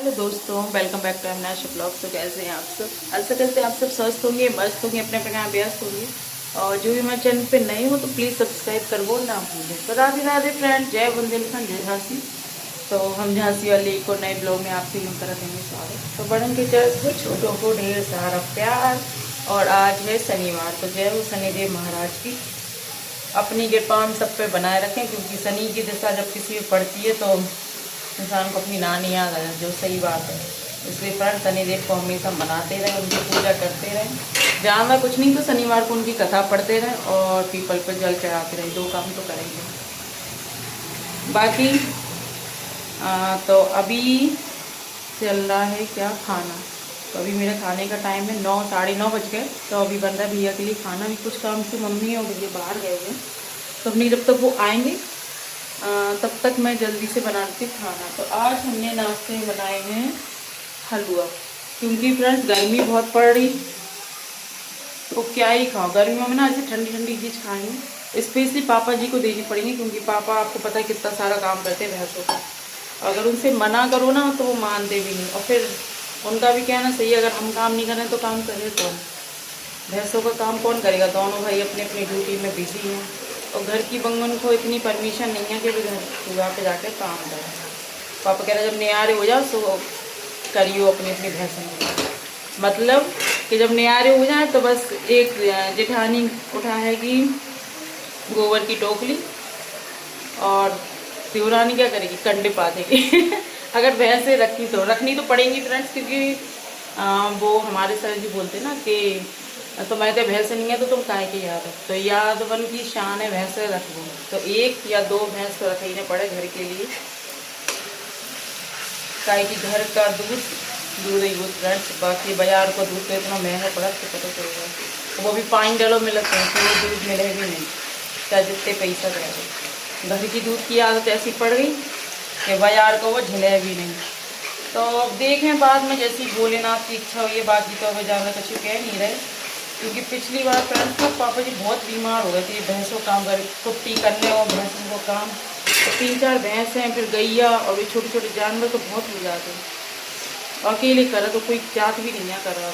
Hello दोस्तों, welcome back to नया blog. तो कैसे हैं आप सब? ऐसा करते आप सब स्वस्थ होंगे, मस्त होंगे, अपने अपने काम व्यस्त होंगे। और जो भी मेरे चैनल पे नए हो तो प्लीज़ सब्सक्राइब करवो ना भूलें। तो राधे राधे फ्रेंड, जय बुंदेलखंड, जय झांसी। तो हम झांसी वाले को नए ब्लॉग में आपसे यूँ करा देंगे स्वागत। तो बड़ों के चर्च को, छोटों को ढेर सारा प्यार। और आज है शनिवार, तो जय हो शनिदेव महाराज की। अपनी कृपा हम सब पे बनाए रखें, क्योंकि शनि की दिशा जब किसी पे पड़ती है तो इंसान को अपनी नानी याद आ जाती, जो सही बात है। इसलिए फ्रेंड शनिदेव को हमेशा मनाते रहें, उनकी पूजा करते रहें। ज़्यादा कुछ नहीं तो शनिवार को उनकी कथा पढ़ते रहें और पीपल पर जल चढ़ाते रहें। दो काम तो करेंगे। बाकी तो अभी चल रहा है क्या खाना। तो अभी मेरे खाने का टाइम है 9, साढ़े 9 बज गए। तो अभी बन रहा है भैया के लिए खाना। भी कुछ काम से मम्मी और भैया बाहर गए हुए, तो अपनी जब तक वो आएंगे तब तक मैं जल्दी से बनाती हूँ खाना। तो आज हमने नाश्ते में बनाए हैं हलवा, क्योंकि फ्रेंड्स गर्मी बहुत पड़ रही, तो क्या ही खाओ गर्मियों में ना। ऐसे ठंडी ठंडी चीज़ खाएंगे। स्पेशली पापा जी को देनी पड़ेगी, क्योंकि पापा आपको पता है कितना सारा काम करते हैं भैंसों का। अगर उनसे मना करो ना तो वो मानते भी नहीं, और फिर उनका भी कहना सही है, अगर हम काम नहीं करें तो काम करें कौन? भैंसों का काम कौन करेगा? दोनों भाई अपनी अपनी ड्यूटी में बिजी हैं, और घर की बंगन को इतनी परमिशन नहीं है कि वे घर सुबह पे जाके काम करें। पापा कह रहे जब नियारे हो जाओ तो करियो अपनी अपनी भैंसों। मतलब कि जब नियारे हो जाए तो बस एक जेठानी उठा है कि गोबर की टोकरी, और शिवरानी क्या करेगी? कंडे पा देगी। अगर भैंसें रखनी तो पड़ेंगी फ्रेंड्स, क्योंकि वो हमारे सर जी बोलते ना कि तो मैं तो भैंस नहीं है तो तुम काहे की याद है। तो यादवन की शान है भैंस रख दो, तो 1 या 2 भैंस तो रखने पड़े घर के लिए। काहे की घर का दूध ही दूध फ्रेंड्स। बाकी बाजार को दूध तो इतना महंगा पड़ा तो पता चलेगा, तो वो भी 5 डलों में लगते हैं, तो वो दूध मिले भी नहीं, चाहे जितने पैसा करेगा। घर की दूध की आदत ऐसी पड़ गई कि बाजार को वो झिले भी नहीं। तो अब देखें बाद में जैसी भोलेनाथ की इच्छा हुई है। बाकी तो अब ज़्यादा कुछ कह नहीं रहे, क्योंकि पिछली बार फ्रेंड्स ना पापा जी बहुत बीमार हो गए थे। भैंसों काम कर कुट्टी करने और भैंसों को काम, तो 3-4 भैंस हैं, फिर गैया और ये छोटे छोटे जानवर तो बहुत हो जाते हैं। अकेले करा तो कोई जात भी नहीं है कर रहा।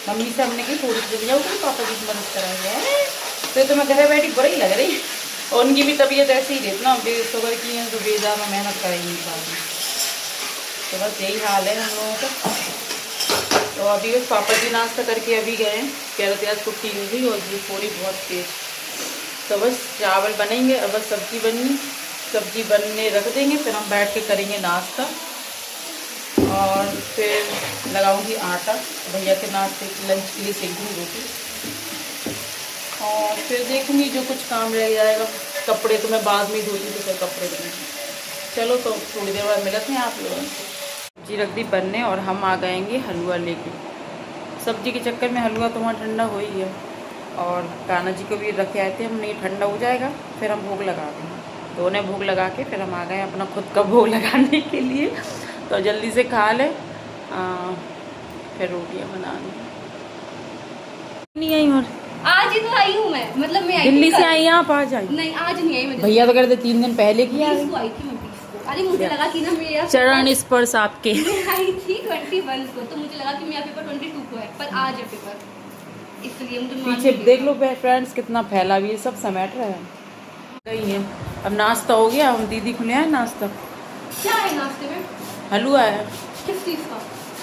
मम्मी से हमने की थोड़ी सी जाओ तो पापा जी की मदद कराएंगे। तो मैं घर बैठी बुरी लग रही, और उनकी भी तबीयत ऐसे ही रहती ना, बेसुगर की है तो बेज़्यादा मेहनत करेंगी बाद में। तो बस यही हाल है हम लोगों का। तो अभी बस पापा जी नाश्ता करके अभी गए, कह रहे थे आज कुट्टी हुई और ये पूरी बहुत तेज। तो बस चावल बनेंगे, अब बस सब्जी बनने रख देंगे, फिर हम बैठ के करेंगे नाश्ता। और फिर लगाऊंगी आटा भैया के नाश्ते लंच के लिए, सेक दूँगी रोटी। और फिर देखूंगी जो कुछ काम रह जाएगा। कपड़े तो मैं बाद में धोती, तो फिर कपड़े धोऊँगी। चलो तो थोड़ी देर बाद मिलते हैं आप लोगों से। सब्जी रख दी बनने और हम आ गएंगे हलवा लेके। सब्जी के चक्कर में हलवा तो वहाँ ठंडा हो ही गया, और कान्हा जी को भी रखे आए थे हमने, ठंडा हो जाएगा फिर हम भोग लगा देंगे। तो उन्हें भोग लगा के फिर हम आ गए अपना खुद का भोग लगाने के लिए। तो जल्दी से खा ले, फिर रोटियाँ बना दी। नहीं आई और आज ही तो आई हूँ मैं, मतलब मैं दिल्ली से आई, आप आज आई? नहीं आज नहीं आई मैं। भैया तो कहते 3 दिन पहले की आई थी मैं। अरे मुझे लगा कि ना मेरा चरण स्पर्श आपके। मैं आई थी 21 को, तो मुझे लगा कि मेरा पेपर 22 को है, पर आज है पेपर, इसलिए मुझे पीछे देख लो फ्रेंड्स कितना फैला भी है, सब समेट रहा है। गई है अब। नाश्ता हो गया, हम दीदी खुले हैं नाश्ता। क्या है नाश्ते में? हलवा है। किस चीज़ का?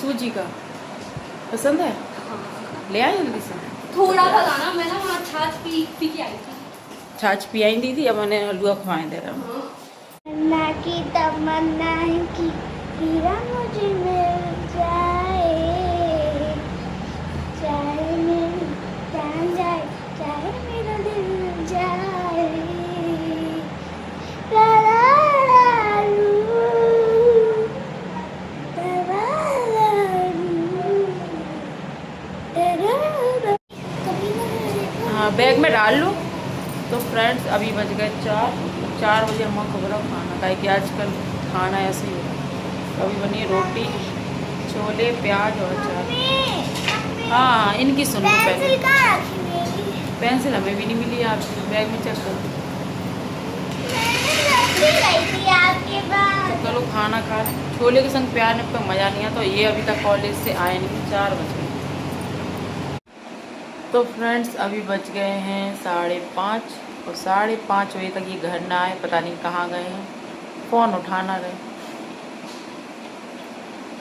सूजी का। पसंद है? हाँ। ले आए जल्दी से। थोड़ा सा लाना, मैं ना वहाँ छाछ पी के आई थी। छाछ पी आई दीदी, अब मैंने हलवा खुआए दे रहा हूँ। ना की तमन्ना है कि हीरा मुझे मिल जाए, चाहे मेरी जान जाए, चाहे मेरा दिल जाए। ला ला ला लू, ला ला ला लू, तेरा कभी ना। हाँ बैग में डाल लो। तो फ्रेंड्स अभी बज गए 4 बजे हम खबर खाना खाए कि आजकल खाना ऐसे ही होगा। तो अभी बनी रोटी, छोले, प्याज और अचार। हाँ इनकी सुन लो पहले। पेंसिल हमें भी नहीं मिली आपकी, बैग में चेक करो। आपके पास चलो खाना खा लें। छोले के संग प्यार में तो मज़ा नहीं आता। तो ये अभी तक कॉलेज से आए नहीं, 4 बजे। तो फ्रेंड्स अभी बज गए हैं 5:30 और 5:30 बजे तक ये घर ना आए, पता नहीं कहाँ गए हैं, फ़ोन उठाना रहे।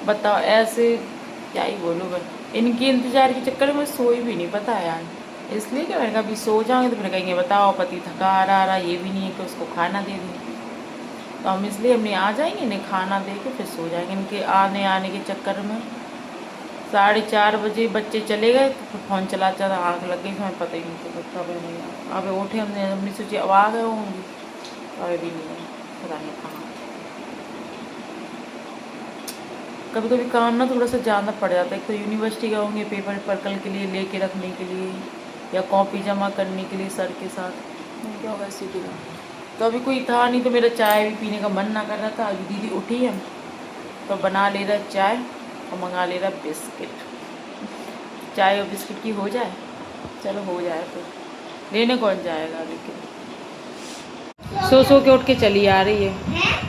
बताओ ऐसे क्या ही बोलूँ मैं, इनके इंतज़ार के चक्कर में सोई भी नहीं, पता है यार। इसलिए कि मैंने कहा अभी सो जाएंगे तो फिर कहेंगे बताओ पति थका आ रहा, ये भी नहीं है कि उसको खाना दे दें। तो हम इसलिए हमने आ जाएंगे, इन्हें खाना दे के फिर सो जाएंगे। इनके आने के चक्कर में 4:30 बजे बच्चे चले गए तो फिर फ़ोन चलाता था, आँख लग गई, हमें पता ही नहीं चला कब नहीं आया। अब उठे हमने सोचे अब आ गए होंगे, तो अभी नहीं है, पता नहीं कहाँ। कभी कभी काम ना थोड़ा सा ज़्यादा पड़ जाता है। एक तो यूनिवर्सिटी गए होंगे पेपर पर कल के लिए लेके रखने के लिए या कॉपी जमा करने के लिए सर के साथ, क्या होगा इसी के। तो अभी कोई था नहीं तो मेरा चाय भी पीने का मन ना कर रहा था। अभी दीदी उठी है तो बना ले रहा चाय और मंगा ले रहा बिस्किट। चाय और बिस्किट की हो जाए, चलो हो जाए, तो लेने कौन जाएगा। लेकिन सो के उठ के चली आ रही है,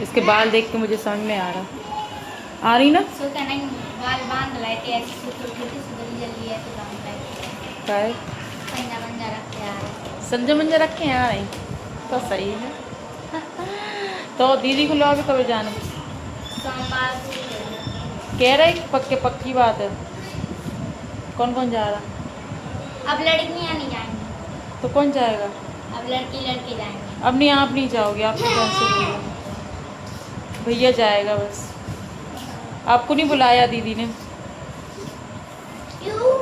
इसके बाल देख के मुझे समझ में आ रही ना। सो का नहीं, बाल बांध लाए थे ऐसे सो के उठे थे, जल्दी जल्दी ऐसे बांध लाए थे। काय पंजा मंजा रख के आ रहे, संजय मंजा रख के आ रही, तो सही है। तो दीदी को लो अभी कब जाना, सोमवार को कह रहे पक्की बात है। कौन कौन जा रहा? अब लड़कियां नहीं जाएंगी, तो कौन जाएगा? अब लड़के जाएंगे। अब नहीं, आप नहीं जाओगे, आप तो कैंसिल हो गया। भैया जाएगा बस, आपको नहीं बुलाया दीदी ने। क्यों?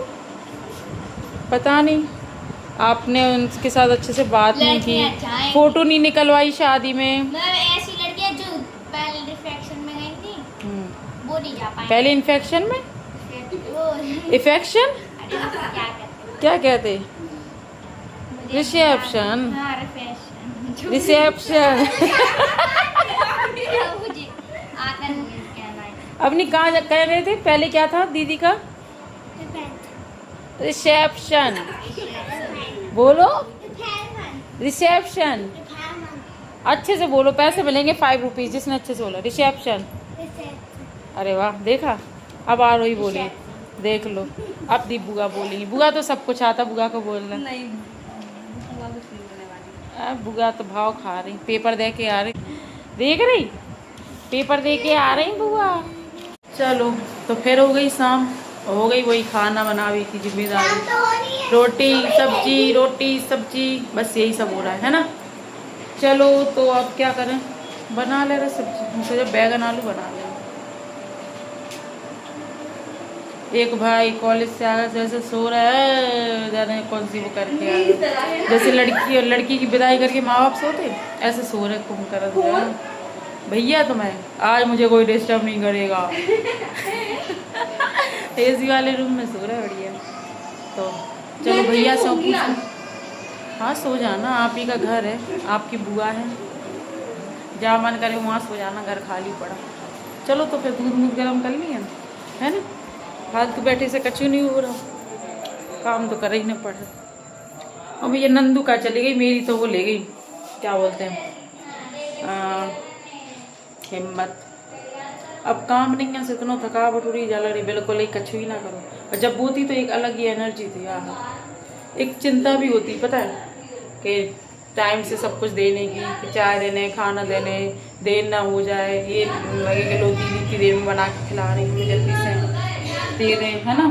पता नहीं, आपने उनके साथ अच्छे से बात नहीं लड़कियां की, जाएंगी। फोटो नहीं निकलवाई शादी में। मैं ऐसी लड़कियां जो पहले रिफ्लेक्शन में गई थी वो नहीं जा पाई। पहले इन्फेक्शन में, वो इफेक्शन अरे वो क्या कहते क्या कहते, मुझे रिसेप्शन, हाँ रिसेप्शन रिसेप्शन। मुझे आता नहीं है कहना है। अपनी कहाँ कह रहे थे पहले, क्या था दीदी का? रिसेप्शन बोलो, रिसेप्शन अच्छे से बोलो, पैसे मिलेंगे 5 रुपीज़ जिसने अच्छे से बोला रिसेप्शन। अरे वाह, देखा, अब आरोही बोली, देख लो, अब दी बुआ बोलेंगी। बुआ तो सब कुछ आता, बुआ को बोलना नहीं, बुआ तो भाव खा रही, पेपर दे के आ रही, देख रही, पेपर दे के आ रही बुआ। चलो तो फिर हो गई शाम, हो गई वही खाना बनावी की जिम्मेदारी, रोटी सब्जी बस यही सब हो रहा है ना। चलो तो अब क्या करें, बना ले रहे सब्जी, मुझे बैगन आलू बना ले। एक भाई कॉलेज से आ गया, जैसे सो रहा है, जाने कौन सी वो करके आ गया, जैसे लड़की की विदाई करके माँ बाप सोते ऐसे सो रहे कुम कर। भैया तो मैं आज मुझे कोई डिस्टर्ब नहीं करेगा। एसी वाले रूम में सो रहा है, बढ़िया। तो चलो भैया से पूछो, हाँ सो जाना, आप ही का घर है, आपकी बुआ है, जहाँ मन करे वहाँ सो जाना, घर खाली पड़ा। चलो तो फिर दूध गर्म कर लिए है ना, फालतू बैठे से कछु नहीं हो रहा, काम तो कर ही नहीं पड़ रहा। और भैया नंदू का चली गई, मेरी तो वो ले गई, क्या बोलते हैं, हिम्मत। अब काम नहीं है, इतना थकावट हो रही, जा लग रही, बिल्कुल ही कछु ही ना करो। और जब वो थी तो एक अलग ही एनर्जी थी यार, एक चिंता भी होती, पता है कि टाइम से सब कुछ देने की, चाय देने, खाना देने, देर ना हो जाए, ये लगे कि लोग दीदी की देर में बना के खिला रही हैं, जल्दी से दे रहे हैं ना।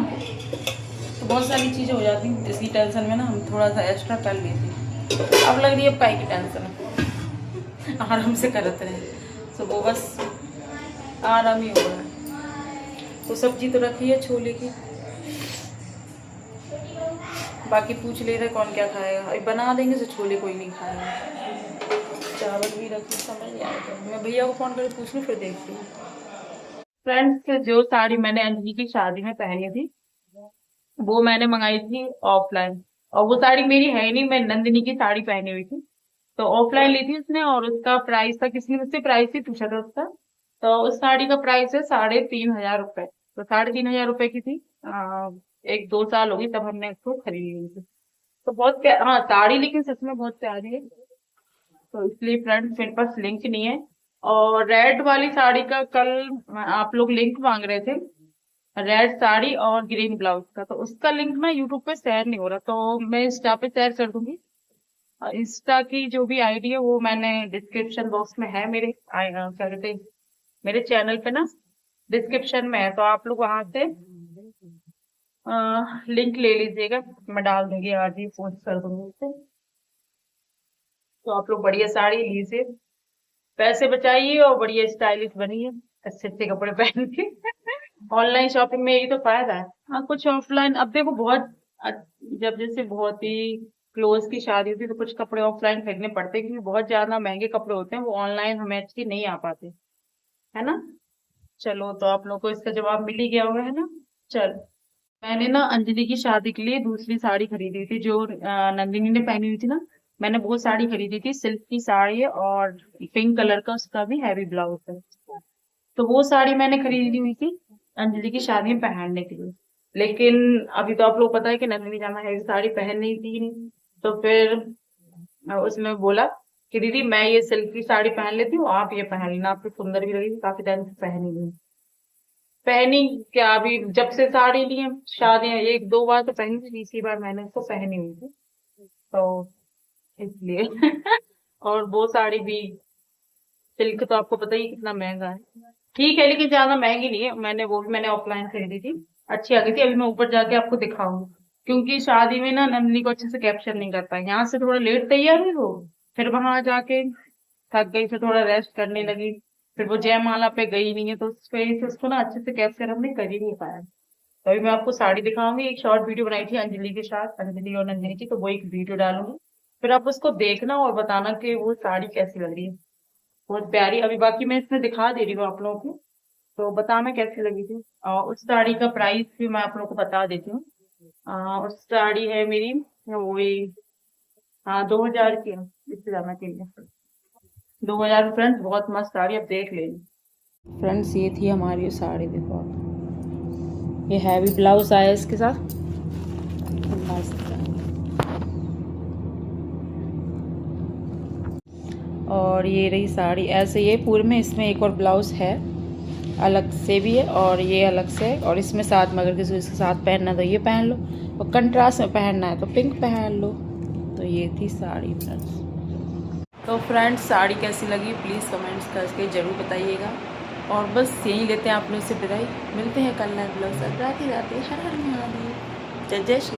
तो बहुत सारी चीज़ें हो जाती हैं, इसकी टेंशन में ना हम थोड़ा सा एक्स्ट्रा कर लेते। अब लग रही है पाई की टेंशन है, आराम से करते रहे, तो वो बस आराम ही हो रहा है। तो सब्जी तो रखी है छोले की, बाकी पूछ ले रहे कौन क्या खाएगा, अभी बना देंगे तो छोले कोई नहीं खाएगा। चावल भी रखी, समझ नहीं आया, मैं भैया को फ़ोन करके पूछ लूँ फिर देखती हूँ। फ्रेंड्स जो साड़ी मैंने अंजलि की शादी में पहनी थी वो मैंने मंगाई थी ऑफलाइन, और वो साड़ी मेरी है नहीं, मैं नंदिनी की साड़ी पहनी हुई थी, तो ऑफलाइन ली थी उसने, और उसका प्राइस था, किसी ने मुझसे प्राइस ही पूछा था उसका, तो उस साड़ी का प्राइस है 3,500 रुपये। तो 3,500 रुपये की थी, 1-2 साल हो गई तब हमने उसको खरीदी हुई थी। तो बहुत हाँ साड़ी लेकिन सच में बहुत प्यारी है। तो इसलिए फ्रेंड्स मेरे पास लिंक नहीं है, और रेड वाली साड़ी का कल आप लोग लिंक मांग रहे थे, रेड साड़ी और ग्रीन ब्लाउज का, तो उसका लिंक ना यूट्यूब पे शेयर नहीं हो रहा, तो मैं इंस्टा पे शेयर कर दूंगी। इंस्टा की जो भी आईडी है वो मैंने डिस्क्रिप्शन बॉक्स में है, मेरे क्या कहते हैं, मेरे चैनल पे ना डिस्क्रिप्शन में है, तो आप लोग वहां से लिंक ले लीजिएगा, मैं डाल दूंगी, आज ही पोस्ट कर दूंगी उसे। तो आप लोग बढ़िया साड़ी लीजिए, पैसे बचाइए और बढ़िया स्टाइलिश बनिए, अच्छे अच्छे कपड़े पहन के। ऑनलाइन शॉपिंग में यही तो फायदा है। हाँ, कुछ ऑफलाइन, अब देखो बहुत जब जैसे बहुत ही क्लोज की शादी होती है तो कुछ कपड़े ऑफलाइन खरीदने पड़ते हैं, क्योंकि बहुत ज्यादा महंगे कपड़े होते हैं, वो ऑनलाइन हमें अच्छी नहीं आ पाते, है ना। चलो, तो आप लोगों को इसका जवाब मिल ही गया होगा, है ना। चल, मैंने ना अंजलि की शादी के लिए दूसरी साड़ी खरीदी थी, जो नंदिनी ने पहनी हुई थी ना, मैंने वो साड़ी खरीदी थी, सिल्क की साड़ी है और पिंक कलर का उसका भी हैवी ब्लाउज है। तो वो साड़ी मैंने खरीदी हुई थी अंजलि की शादी में पहनने के लिए, लेकिन अभी तो आप लोग पता है कि नंदिनी जाना हैवी साड़ी पहन नहीं थी नहीं, तो फिर उसने बोला कि दीदी मैं ये सिल्क की साड़ी पहन लेती हूँ, आप ये पहन लेना, आपकी सुंदर भी लगेगी, काफी टाइम से पहनी नहीं। पहनी क्या, अभी जब से साड़ी ली है शादी में एक दो बार तो पहनी थी, तीसरी बार मैंने उसको पहनी हुई थी, तो इसलिए। और वो साड़ी भी सिल्क, तो आपको पता ही कितना महंगा है। ठीक है, लेकिन ज्यादा महंगी नहीं है, मैंने ऑफलाइन खरीदी थी, अच्छी आ गई थी। अभी मैं ऊपर जाके आपको दिखाऊंगी, क्योंकि शादी में ना नंदनी को अच्छे से कैप्चर नहीं कर पाई, यहाँ से थोड़ा लेट तैयार हुई वो, फिर वहां जाके थक गई, फिर थोड़ा रेस्ट करने लगी, फिर वो जयमाला पे गई नहीं है, तो उस वजह से उसको ना अच्छे से कैप्चर हमने कर ही नहीं पाया। तो अभी मैं आपको साड़ी दिखाऊंगी, एक शॉर्ट वीडियो बनाई थी अंजलि के साथ, अंजलि और नंदिनी की, तो वो एक वीडियो डालूंगी, फिर आप उसको देखना और बताना कि वो साड़ी कैसी लग रही है, बहुत प्यारी। अभी बाकी मैं इसमें दिखा दे रही हूँ आप लोगों को, तो बताना कैसी लगी थी। और उस साड़ी का प्राइस भी मैं आप लोगों को बता देती हूँ। उस साड़ी है मेरी वही, हाँ 2000 की है, इससे ज्यादा की है, 2000। फ्रेंड्स बहुत मस्त साड़ी, आप देख लेना। फ्रेंड्स ये थी हमारी साड़ी, देखो आप, ये हैवी ब्लाउज आया इसके साथ, मस्त। और ये रही साड़ी, ऐसे ये पूरे में, इसमें एक और ब्लाउज है अलग से भी है, और ये अलग से है, और इसमें साथ में अगर किसी को इसके साथ पहनना है तो ये पहन लो, और कंट्रास्ट में पहनना है तो पिंक पहन लो। तो ये थी साड़ी फ्रेंड्स। तो फ्रेंड्स साड़ी कैसी लगी प्लीज़ कमेंट्स करके ज़रूर बताइएगा, और बस यहीं लेते हैं आप लोग से विदाई, मिलते हैं कल नए ब्लॉग से। राधे राधे, हर हर महादेव, जय जय श्री।